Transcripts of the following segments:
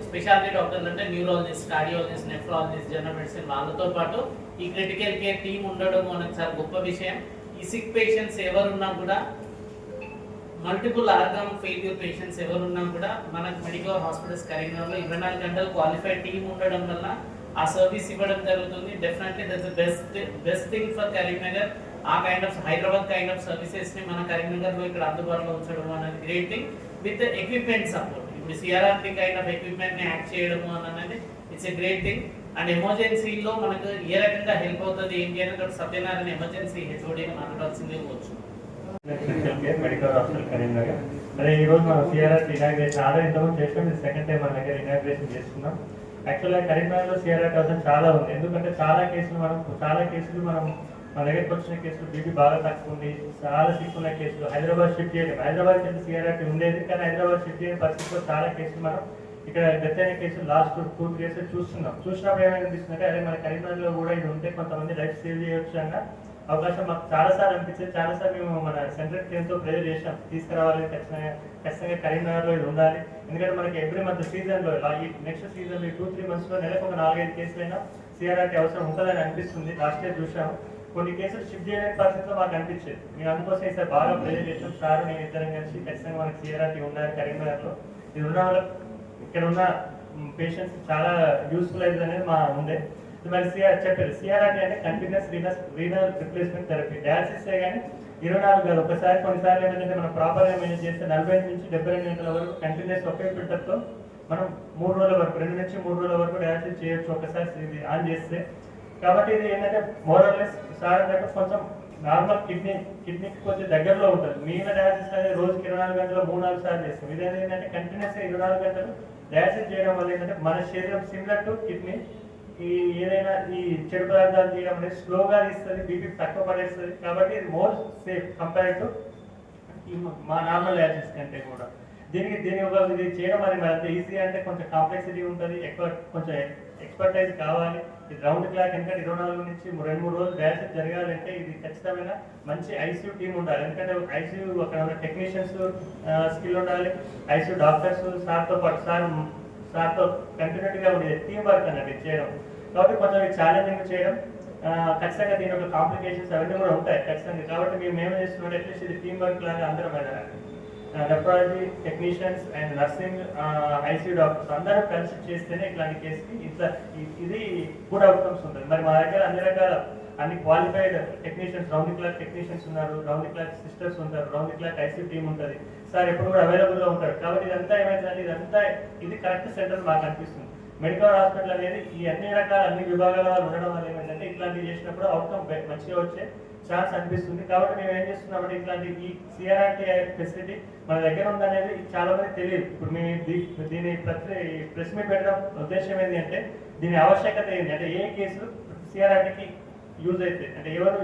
Speciality డాక్టర్లు అంటే neurologist, cardiologist, nephrologist, general medicine వాళ్ళతో పాటు ఈ క్రిటికల్ కేర్ టీమ్ ఉండడం మనకు చాలా గొప్ప విషయం. ఈ సిక్ పేషెంట్స్ ఎవరున్నా కూడా, మల్టిపుల్ ఆర్గాన్ ఫెయిల్యూర్ పేషెంట్స్ ఎవరున్నా కూడా మనకు మెడికల్ హాస్పిటల్స్ కరీంనగర్లో 24 గంటలు క్వాలిఫైడ్ టీమ్ ఉండడం వల్ల ఆ సర్వీస్ ఇవ్వడం జరుగుతుంది. Definitely that's best thing for Karimnagar. ఆ kind of Hyderabad kind of సర్వీసెస్ని మన కరీంనగర్లో ఇక్కడ అందుబాటులో ఉంచడం అనేది great thing with equipment support. ఇప్పుడు సిఆర్ఆర్టీ కైండ్ ఆఫ్ ఎక్విప్మెంట్ని యాడ్ చేయడం అనేది it's a great thing. And ఎమర్జెన్సీలో మనకు ఏ రకంగా హెల్ప్ అవుతుంది ఏంటి అనేది సత్యనారాయణ ఎమర్జెన్సీ హెచ్ఓడిని మాట్లాడాల్సిందే వచ్చు. Medical hospital Karimnagar. అదే ఈ రోజు మనం సిఆర్ఆర్టీ ఇనాగ్రేషన్ ఆల్రెడీ ఇంతకుముందు చేసాం, ఇది సెకండ్ టైం మన దగ్గర ఇనాగ్రేషన్ చేస్తున్నాం. యాక్చువల్గా కరీంనగర్లో సిఆర్ఆర్టీ అవసరం చాలా ఉంది. ఎందుకంటే చాలా కేసులు మనం మన దగ్గరికి వచ్చిన కేసులు బీపీ బాగా తక్కువ ఉంది, చాలా సిక్ ఉన్న కేసులు హైదరాబాద్ షిఫ్ట్ చేయడం. హైదరాబాద్కి వెళ్ళి సిఆర్ఆర్టీ ఉండేది, కానీ హైదరాబాద్ షిఫ్ట్ చేయని పరిస్థితిలో చాలా కేసులు మనం ఇక్కడ డెత్ అయిన కేసులు లాస్ట్ 2 కేసులు చూసినప్పుడు ఏమనిపిస్తుందంటే అదే మన కరీంనగర్లో కూడా ఇది ఉంటే కొంతమంది లైఫ్ సేవ్ చేయొచ్చు అన్న అవకాశం మాకు చాలాసార్లు అనిపించేది. చాలాసార్లు మేము మన సెంట్రల్ టీమ్తో ప్రెజర్ చేసాం, తీసుకురావాలి, ఖచ్చితంగా కరీంనగర్లో ఇది ఉండాలి. ఎందుకంటే మనకి ఎవ్రీ మంత్ సీజన్లో ఈ నెక్స్ట్ సీజన్లో 2-3 మంత్స్లో నెలకు ఒక 4-5 కేసులైనా సిఆర్ఆర్టీ అవసరం ఉంటుందని అనిపిస్తుంది. లాస్ట్ ఇయర్ చూసాము, కొన్ని కేసులు షిఫ్ట్ చేయలేని పరిస్థితిలో మాకు అనిపించేది. మేము అందుకోసం ఈసారి బాగా ప్రెజర్ చేసాం. సార్ నేను ఇద్దరం కలిసి ఖచ్చితంగా మనకి సిఆర్ఆర్టీ ఉండాలి కరీంనగర్లో. ఇది ఉన్న వాళ్ళ ఇక్కడ ఉన్న పేషెంట్స్ చాలా యూస్ఫుల్ అయింది అనేది మా ఉండే. మరి చెప్పారు సిఆర్ఆర్టీ అంటే continuous renal replacement therapy. Dialysis కానీ 24 కాదు, ఒకసారి కొన్నిసార్లు ఏంటంటే మనం ప్రాపర్గా మేనేజ్ చేస్తే 45 నుంచి 72 గంటల వరకు కంటిన్యూస్ ఒకే ఫిల్టర్తో మనం 3 రోజుల వరకు 2 నుంచి 3 రోజుల వరకు డయాలసిస్ చేయొచ్చు ఒకసారి ఇది ఆన్ చేస్తే. కాబట్టి ఇది ఏంటంటే మోరల్లెస్ సార్ అంటే కొంచెం నార్మల్ కిడ్నీకి కొంచెం దగ్గరలో ఉంటుంది. మిగిలిన డయాలసిస్ అనేది రోజుకి 24 గంటలు 3-4 సార్లు చేస్తాం. ఇది ఏంటంటే కంటిన్యూస్గా 24 గంటలు డయాలసిస్ చేయడం వల్ల ఏంటంటే మన శరీరం సిమిలర్ టు కిడ్నీ ఈ ఏదైనా ఈ చెడు పదార్థాలు తీయడం అనేది స్లోగా తీస్తుంది, బీపీ తక్కువ పడేస్తుంది. కాబట్టి ఇది మోర్ సేఫ్ కంపేర్ టు మా నార్మల్ డయాలసిస్ కంటే కూడా. దీని ఇది చేయడం మరి అంత ఈజీ అంటే కొంచెం కాంప్లెక్సిటీ ఉంటుంది, కొంచెం ఎక్స్పర్టైజ్ కావాలి. ఇది రౌండ్ క్లాక్ ఎందుకంటే 24 నుంచి 2-3 రోజులు డయాలసిస్ జరగాలంటే ఇది ఖచ్చితమైన మంచి ఐసీయూ టీం ఉండాలి. ఎందుకంటే ఐసీయూ అక్కడ ఉన్న టెక్నీషియన్స్ స్కిల్ ఉండాలి, ఐసీయూ డాక్టర్స్ సార్తో పాటు సార్తో కంటిన్యూటీగా ఉండేది టీం వర్క్ అన్నట్టు చేయడం. కాబట్టి కొంచెం ఛాలెంజింగ్ చేయడం ఖచ్చితంగా దీని యొక్క కాంప్లికేషన్స్ అవన్నీ కూడా ఉంటాయి ఖచ్చితంగా. కాబట్టి మేము ఏం చేస్తున్నాం అట్లీస్ట్ ఇది టీం వర్క్ లాగా అందరం nephrology technicians and nursing ICU doctors అందరూ కలిసి చేస్తేనే ఇట్లాంటి కేసుకి ఇది గుడ్ అవుట్కమ్స్ ఉంటుంది. మరి మా దగ్గర అన్ని qualified technicians, round the clock technicians ఉన్నారు, రౌండ్ ది క్లాక్ సిస్టర్స్ ఉంటారు, round the clock ICU team ఉంటుంది, సార్ ఎప్పుడు కూడా అవైలబుల్గా ఉంటారు. కాబట్టి ఇదంతా ఏమైందంటే ఇది కరెక్ట్ సెంటర్ మాకు అనిపిస్తుంది. మెడికల్ హాస్పిటల్ అనేది ఈ అన్ని విభాగాల వాళ్ళు ఉండడం వల్ల ఏమైందంటే ఇట్లాంటివి చేసినప్పుడు అవుట్కమ్ మంచిగా వచ్చే ఛాన్స్ అనిపిస్తుంది. కాబట్టి మేము ఏం చేస్తున్నామంటే ఇట్లాంటి ఈ సిఆర్ఆర్టీ ఫెసిలిటీ మన దగ్గర ఉందనేది చాలా మంది తెలియదు. ఇప్పుడు మేము దీని ప్రెస్ మీట్ పెట్టడం ఉద్దేశం ఏంటి అంటే దీని ఆవశ్యకత ఏంటి అంటే ఏ కేసులు సిఆర్ఆర్టీకి యూజ్ అవుతాయి అంటే ఎవరు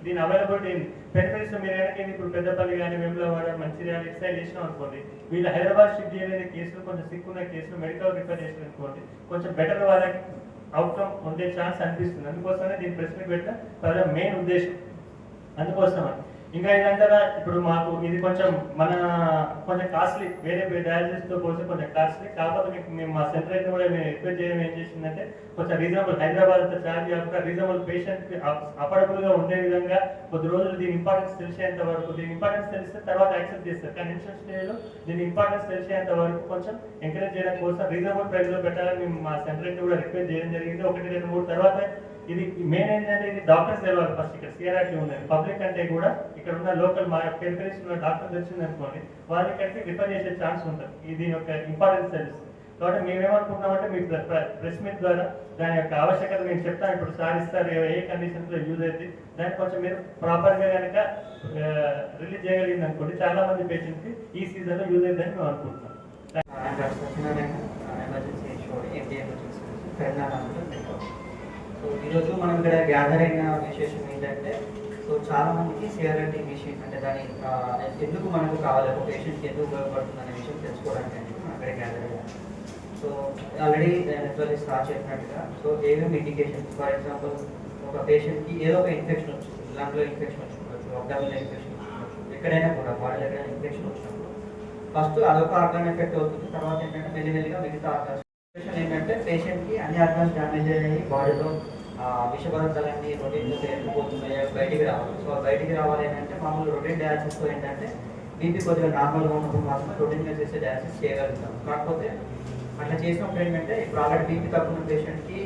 దీని అవైలబిలిటీ ఏంటి, బెనిఫిట్స్ మీరు ఏంటి. ఇప్పుడు పెద్దపల్లి కానీ వేములవాడ, మంచిర్యాల ఎక్సైజ్ చేసినాం అనుకోండి, వీళ్ళు హైదరాబాద్ షిఫ్ట్ చేయలేని కేసులు, కొంచెం సిక్ ఉన్న కేసులు మెడికల్ రిఫర్ చేసిన అనుకోండి, కొంచెం బెటర్ వాళ్ళకి అవుట్కమ్ ఉండే ఛాన్స్ అనిపిస్తుంది. అందుకోసమే దీన్ని ప్రెస్ మీట్ పెట్టడం మెయిన్ ఉద్దేశం. అందుకోసమని ఇంకా ఇదంతా ఇప్పుడు మాకు ఇది కొంచెం కాస్ట్లీ, వేరే డయాలసిస్తో పోతే కొంచెం కాస్ట్లీ. కాకపోతే మేము మా సెంటర్ కూడా మేము రిక్వెస్ట్ చేయడం ఏం చేసిందంటే కొంచెం రీజనబుల్, హైదరాబాద్తో ఛార్జ్ కాకుండా రీజనబుల్ పేషెంట్కి అఫోర్డబుల్గా ఉండే విధంగా కొద్ది రోజులు దీని ఇంపార్టెన్స్ తెలిసేంత వరకు, దీని ఇంపార్టెన్స్ తెలిస్తే తర్వాత యాక్సెప్ట్ చేస్తారు, కానీ ఇనిషియల్ స్టేజ్లో దీని ఇంపార్టెన్స్ తెలిసేంత వరకు కొంచెం ఎంకరేజ్ చేయడం కోసం రీజనబుల్ ప్రైస్లో పెట్టాలని మేము మా సెంటర్ కూడా రిక్వెస్ట్ చేయడం జరిగింది. 1-2-3 తర్వాత ఇది మెయిన్ ఏంటంటే ఇది డాక్టర్స్ తెలవాలి ఫస్ట్. ఇక్కడ సిఆర్ఆర్టీ ఉన్నాయి, పబ్లిక్ అంటే కూడా ఇక్కడ ఉన్న లోకల్ మా పెరిఫరీస్ ఉన్న డాక్టర్స్ వచ్చింది అనుకోండి, వాళ్ళ ఇక్కడికి రిఫర్ చేసే ఛాన్స్ ఉంటుంది. ఇది యొక్క ఇంపార్టెన్స్ తెలుస్తుంది. కాబట్టి మేమేమనుకుంటున్నామంటే మీ ప్రెస్ మీట్ ద్వారా దాని యొక్క ఆవశ్యకత మేము చెప్తాను. ఇప్పుడు సార్ ఇస్తారు ఏ కండిషన్స్లో యూజ్ అవుతుంది, దాన్ని కొంచెం మీరు ప్రాపర్గా కనుక రిలీజ్ చేయగలిగింది అనుకోండి, చాలా మంది పేషెంట్కి ఈ సీజన్లో యూజ్ అవుతుందని మేము అనుకుంటున్నాం. సో ఈరోజు మనం ఇక్కడ గ్యాదర్ అయిన విశేషం ఏంటంటే చాలా మందికి సిఆర్ఆర్టీ మిషన్ అంటే దాని ఎందుకు మనకు కావాలి, ఒక పేషెంట్కి ఎందుకు ఉపయోగపడుతుంది అనే విషయం తెలుసుకోవడానికి మనం అక్కడ గ్యాదర్ అయ్యాం. సో ఆల్రెడీ నేను స్టార్ట్ చెప్పినట్టుగా ఏమేమి ఇండికేషన్స్, ఫర్ ఎగ్జాంపుల్ ఒక పేషెంట్కి ఏదో ఒక ఇన్ఫెక్షన్ వచ్చింది, లంగ్లో ఇన్ఫెక్షన్ వచ్చిండొచ్చు, అబ్డామినల్ ఇన్ఫెక్షన్ వచ్చిండొచ్చు, ఎక్కడైనా కూడా బాడీలో ఎక్కడైనా ఇన్ఫెక్షన్ వచ్చినప్పుడు ఫస్ట్ అదొక ఆర్గాన్ ఎఫెక్ట్ అవుతుంది, తర్వాత ఏంటంటే మెల్లిమెల్లిగా మిగతా ఆర్గాన్స్ ఏంటంటే పేషెంట్కి అన్ని ఆర్గాన్స్ డ్యామేజ్ అయ్యాయి, బాడీలో విష పదార్థాలన్నీ రొటీన్లో పేరుకుపోతున్నాయి, బయటికి రావాలి. సో బయటికి రావాలి ఏంటంటే మామూలు రొటీన్ డయాలసిస్తో ఏంటంటే బీపీ కొద్దిగా నార్మల్గా ఉన్నప్పుడు మాత్రమే రొటీన్గా చేసే డయాలసిస్ చేయగలుగుతాం. కాకపోతే అట్లా చేసినప్పుడు ఏంటంటే ఇప్పుడు ఆల్రెడీ బీపీ తక్కువ పేషెంట్కి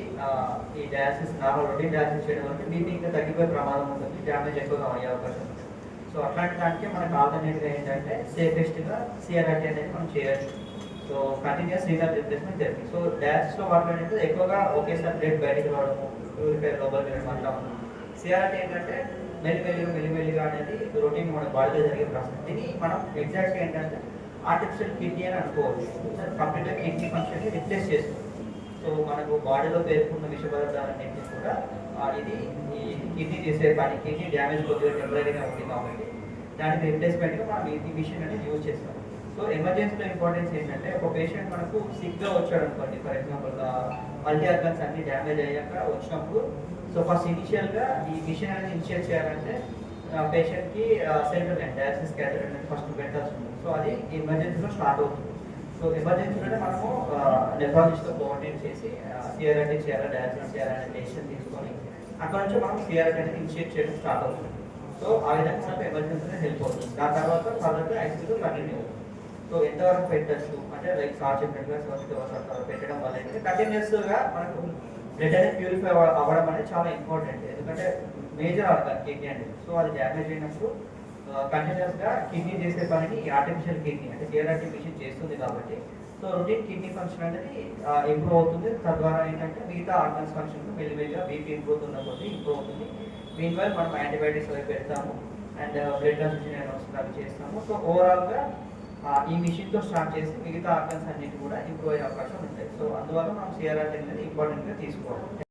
ఈ డయాలసిస్ నార్మల్ రొటీన్ డయాలసిస్ చేయడం వల్ల బీపీ ఇంకా తగ్గిపోయే ప్రమాదం ఉంటుంది, డ్యామేజ్ ఎక్కువగా అయ్యే అవకాశం ఉంటుంది. సో అట్లాంటి దానికి మనకు ఆల్టర్నేట్గా ఏంటంటే సేఫెస్ట్గా సిఆర్ఆర్టీ అనేది మనం చేయొచ్చు. So continuous renal replacement therapy. So డయాలసిస్లో వాటిలో ఎక్కువగా ఒకేసారి బ్లడ్ బయటికి రావడము, ప్యూరిఫైర్ లోపలికి వెళ్ళడం అట్లా ఉంటుంది. సిఆర్ఆర్టీ ఏంటంటే మెల్లిమెల్లిగా అనేది రొటీన్ మన బాడీలో జరిగే ప్రాసెస్. దీన్ని మనం ఎగ్జాక్ట్గా ఏంటంటే ఆర్టిఫిషియల్ కిడ్నీ అని అనుకోవచ్చు. కంప్లీట్గా కిడ్నీ ఫంక్షన్ని రిప్లేస్ చేస్తుంది. సో మనకు బాడీలో పేర్కొన్న విష పదార్థాలన్నింటినీ కూడా ఇది ఈ కిడ్నీ చేసే పని, కిడ్నీ డ్యామేజ్ కొద్దిగా టెంపరీగా ఉంది కాబట్టి దానికి రిప్లేస్మెంట్గా మనం ఈ మిషన్ అనేది యూజ్ చేస్తాం. సో ఎమర్జెన్సీలో ఇంపార్టెన్స్ ఏంటంటే ఒక పేషెంట్ మనకు సిక్గా వచ్చాడు అనుకోండి, ఫర్ ఎగ్జాంపుల్ మల్టీ ఆర్గన్స్ అన్ని డ్యామేజ్ అయ్యాక వచ్చినప్పుడు సో ఫస్ట్ ఇనిషియల్గా ఈ మిషన్ అనేది ఇనిషియేట్ చేయాలంటే పేషెంట్కి సెంట్రల్ డయాలసిస్ క్యాథెటర్ అనేది ఫస్ట్ పెట్టాల్సి ఉంటుంది. సో అది ఎమర్జెన్సీలో స్టార్ట్ అవుతుంది. సో ఎమర్జెన్సీలోనే మనము నెఫ్రాలజిస్ట్తో కోఆర్డినేట్ చేసి సిఆర్ఆర్టీ చేయాలా డయాలసిస్ చేయాలనే డెసిషన్ తీసుకొని అక్కడ నుంచి మనం సిఆర్ఆర్టీ అనేది ఇనిషియేట్ చేయడం స్టార్ట్ అవుతుంది. సో ఆ విధంగా మనకు ఎమర్జెన్సీలో హెల్ప్ అవుతుంది. దాని తర్వాత ఫర్దర్గా ఐసీయూలో కంటిన్యూ అవుతుంది. సో ఎంతవరకు పెట్టచ్చు అంటే లైక్ సార్ చెప్పినట్టుగా 72 hours పెట్టడం వల్ల ఏంటంటే కంటిన్యూస్గా మనకు బ్లడ్ అనేది ప్యూరిఫై అవ్వడం అనేది చాలా ఇంపార్టెంట్. ఎందుకంటే మేజర్ ఆర్గాన్ కిడ్నీ అనేది. సో అది డ్యామేజ్ అయినప్పుడు కంటిన్యూస్గా కిడ్నీ చేసే పనిని ఆర్టిఫిషియల్ కిడ్నీ అంటే సిఆర్ఆర్టీ మిషన్ చేస్తుంది కాబట్టి సో రొటీన్ కిడ్నీ ఫంక్షన్ అనేది ఇంప్రూవ్ అవుతుంది. తద్వారా ఏంటంటే మిగతా ఆర్గన్స్ ఫంక్షన్ మెల్లిమెల్లిగా బీపీ ఇంప్రూవ్ అవుతున్న కొద్దీ ఇంప్రూవ్ అవుతుంది. మీన్వైల్ మనం యాంటీబయాటిక్స్ అవి పెడతాము అండ్ బ్లడ్ ట్రాన్స్ఫ్యూజన్ అవి చేస్తాము. సో ఓవరాల్గా ఈ మిషన్తో స్టార్ట్ చేసి మిగతా ఆర్గన్స్ అన్నిటి కూడా ఇంప్రూవ్ అయ్యే అవకాశం ఉంటాయి. సో అందువల్ల మనం సిఆర్ఆర్టీ అనేది ఇంపార్టెంట్గా తీసుకోవాలి.